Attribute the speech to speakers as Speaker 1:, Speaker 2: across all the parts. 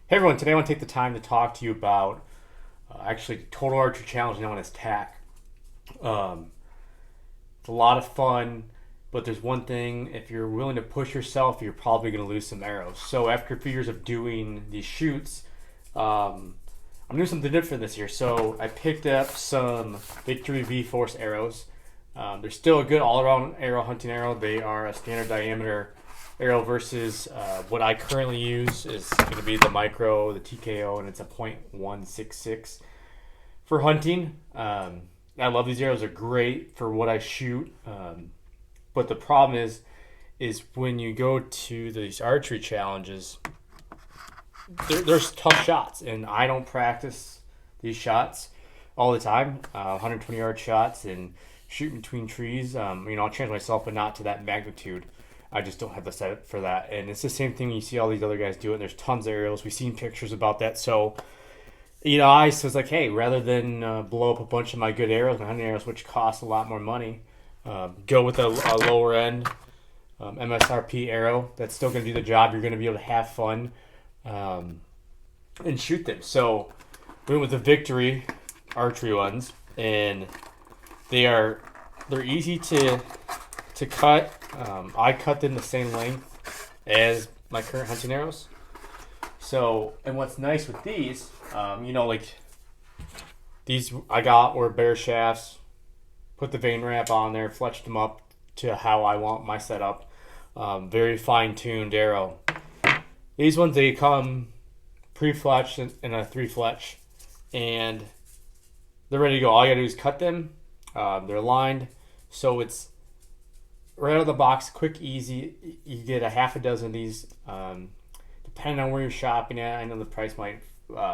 Speaker 1: Hey everyone, today I want to take the time to talk to you about actually Total Archery Challenge known as TAC. Um, it's a lot of fun, but there's one thing: if you're willing to push yourself, you're probably going to lose some arrows. So after a few years of doing these shoots, um, I'm doing something different this year. So I picked up some Victory V Force arrows. They're still a good all-around arrow, hunting arrow. They are a standard diameter arrow versus what I currently use is going to be the micro, the TKO, and it's a .166 for hunting. I love these arrows; they're great for what I shoot. But the problem is when you go to these archery challenges, there's tough shots, and I don't practice these shots all the time. 120-yard shots and shooting between trees. I'll challenge myself, but not to that magnitude. I just don't have the setup for that. And it's the same thing you see all these other guys do it. There's tons of arrows. We've seen pictures about that. So, I was like, hey, rather than blow up a bunch of my good arrows, my hunting arrows, which cost a lot more money, go with a lower end MSRP arrow that's still going to do the job. You're going to be able to have fun and shoot them. So, we went with the Victory archery ones, and they're easy to cut. I cut them the same length as my current hunting arrows. So, and what's nice with these, like these I got were bare shafts, put the vein wrap on there, fletched them up to how I want my setup. Very fine tuned arrow. These ones, they come pre-fletched in a 3 fletch, and they're ready to go. All you gotta do is cut them. They're lined, so it's right out of the box, quick, easy. You get a half a dozen of these, depending on where you're shopping at. I know the price might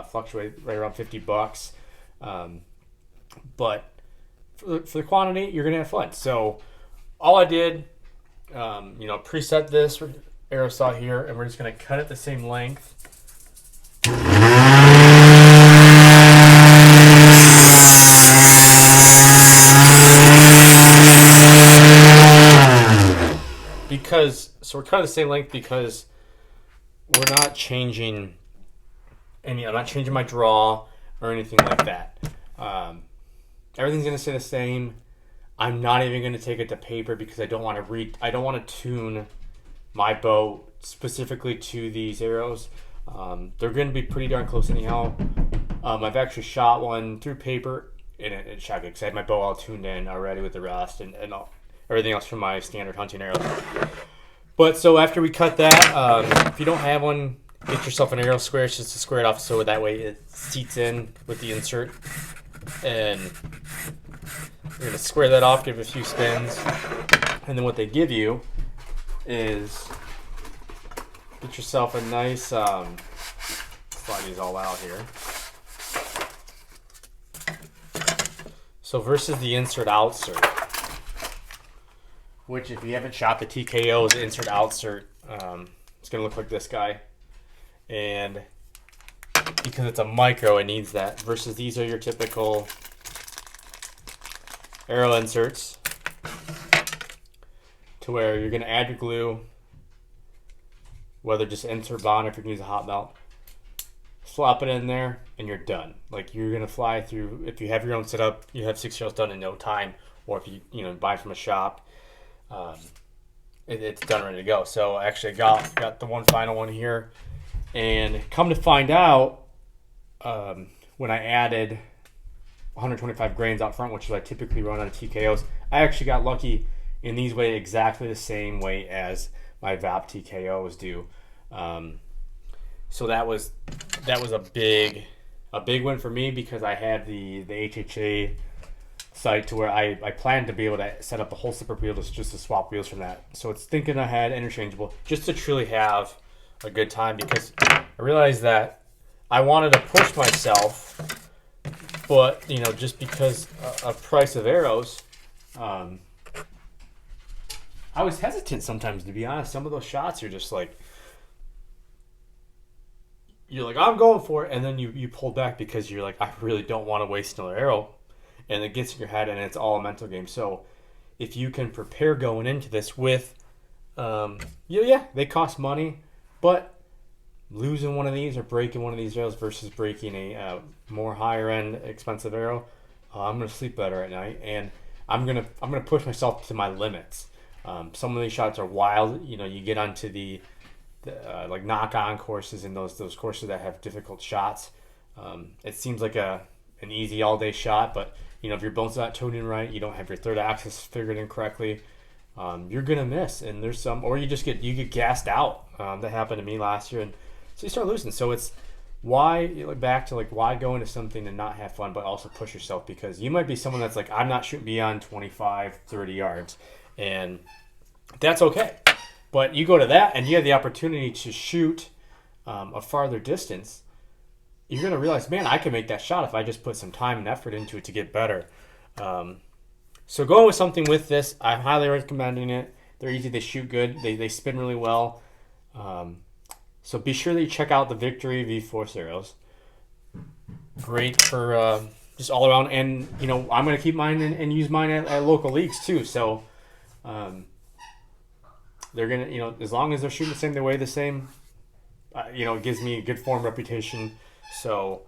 Speaker 1: fluctuate right around $50, but for the quantity, you're gonna have fun. So all I did, preset this arrow saw here, and we're just gonna cut it the same length. We're cutting the same length because we're not changing I'm not changing my draw or anything like that. Everything's gonna stay the same. I'm not even gonna take it to paper because I don't want to tune my bow specifically to these arrows. They're gonna be pretty darn close anyhow. I've actually shot one through paper, and it shot good because I had my bow all tuned in already with the rust and everything else from my standard hunting arrows. But so after we cut that, if you don't have one, get yourself an arrow square just to square it off so that way it seats in with the insert. And you're going to square that off, give it a few spins. And then what they give you is get yourself a nice, slide these all out here. So versus the insert outsert, which if you haven't shot the TKO, the insert outsert, it's going to look like this guy. And because it's a micro, it needs that. Versus these are your typical arrow inserts, to where you're going to add your glue, whether just insert bond or if you're going to use a hot melt, slap it in there, and you're done. Like, you're going to fly through. If you have your own setup, you have 6 arrows done in no time. Or if you buy from a shop, it's done, ready to go. So actually, I got the one final one here, and come to find out, when I added 125 grains out front, which is what I typically run on TKOs, I actually got lucky, and these weigh exactly the same weight as my VAP TKOs do. So that was a big win for me, because I had the HHA site to where I planned to be able to set up a whole separate wheel just to swap wheels from that. So it's thinking ahead, interchangeable, just to truly have a good time, because I realized that I wanted to push myself, but just because of price of arrows, I was hesitant sometimes, to be honest. Some of those shots, you're just like, I'm going for it, and then you pull back because you're like, I really don't want to waste another arrow. And it gets in your head, and it's all a mental game. So if you can prepare going into this with, they cost money, but losing one of these or breaking one of these arrows versus breaking a more higher end expensive arrow, I'm gonna sleep better at night, and I'm gonna push myself to my limits. Some of these shots are wild. You know, you get onto the like knock on courses and those courses that have difficult shots. It seems like an easy all day shot, but you know if your bone's not tuned in right, you don't have your third axis figured in correctly, you're gonna miss. And there's some, or you get gassed out. That happened to me last year, and so you start losing. So it's why back to like why go into something and not have fun, but also push yourself, because you might be someone that's like, I'm not shooting beyond 25, 30 yards, and that's okay. But you go to that and you have the opportunity to shoot a farther distance. You're going to realize, man, I can make that shot if I just put some time and effort into it to get better. So going with something with this, I'm highly recommending it. They're easy, they shoot good, they spin really well. So be sure that you check out the Victory V-Force arrows. Great for just all around. And, you know, I'm going to keep mine and use mine at local leagues too. So they're going to, you know, as long as they're shooting the same, they weigh the same, you know, it gives me a good form reputation. So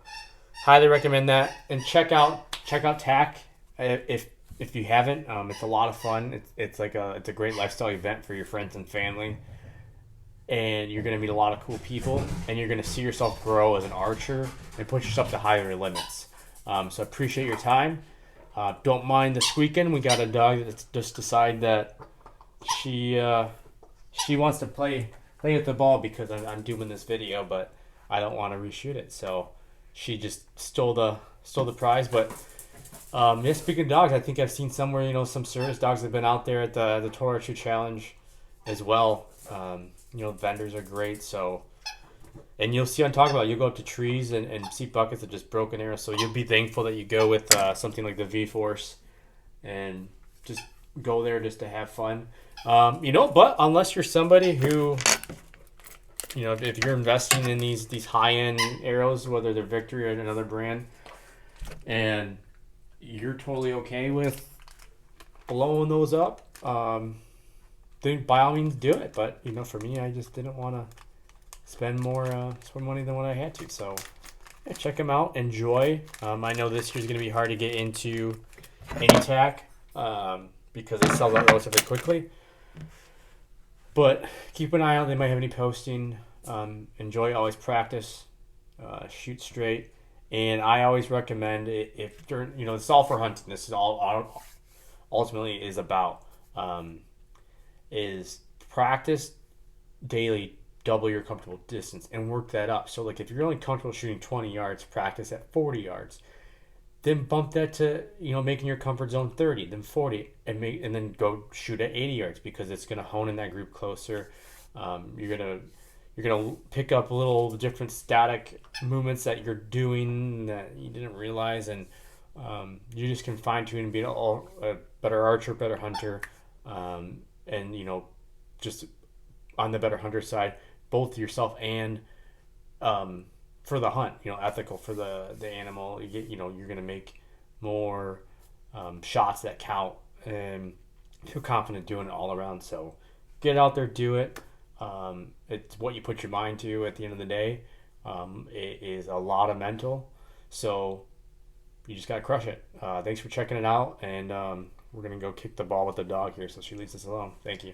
Speaker 1: highly recommend that. And check out TAC if you haven't. It's a lot of fun. It's a great lifestyle event for your friends and family. And you're going to meet a lot of cool people, and you're going to see yourself grow as an archer and push yourself to higher limits. So I appreciate your time. Don't mind this weekend. We got a dog that's just decided that she wants to play with the ball because I'm doing this video, but I don't want to reshoot it. So she just stole the prize. But yeah, speaking of dogs, I think I've seen somewhere, you know, some service dogs have been out there at the Total Archery Challenge as well. You know, vendors are great. So, and you'll see on Talk About, you'll go up to trees and see buckets of just broken arrows. So you'll be thankful that you go with something like the V-Force and just go there just to have fun. You know, but unless you're somebody who, you know, if you're investing in these high-end arrows, whether they're Victory or another brand, and you're totally okay with blowing those up, then by all means do it. But you know, for me, I just didn't want to spend more money than what I had to. So yeah, check them out, enjoy. I know this year's going to be hard to get into any TAC because they sell out relatively quickly. But keep an eye out. They might have any posting. Enjoy, always practice, shoot straight. And I always recommend it if you're, you know, it's all for hunting. This is all ultimately is about. Is practice daily, double your comfortable distance and work that up. So like if you're only comfortable shooting 20 yards, practice at 40 yards. Then bump that to, you know, making your comfort zone 30, then 40, and then go shoot at 80 yards, because it's going to hone in that group closer. You're gonna pick up little different static movements that you're doing that you didn't realize, and you just can fine tune and be a better archer, better hunter. And you know, just on the better hunter side, both yourself and for the hunt, you know, ethical for the animal. You're gonna make more shots that count, and feel confident doing it all around. So get out there, do it. It's what you put your mind to at the end of the day. It is a lot of mental, so you just gotta crush it. Thanks for checking it out, and we're going to go kick the ball with the dog here, so she leaves us alone. Thank you.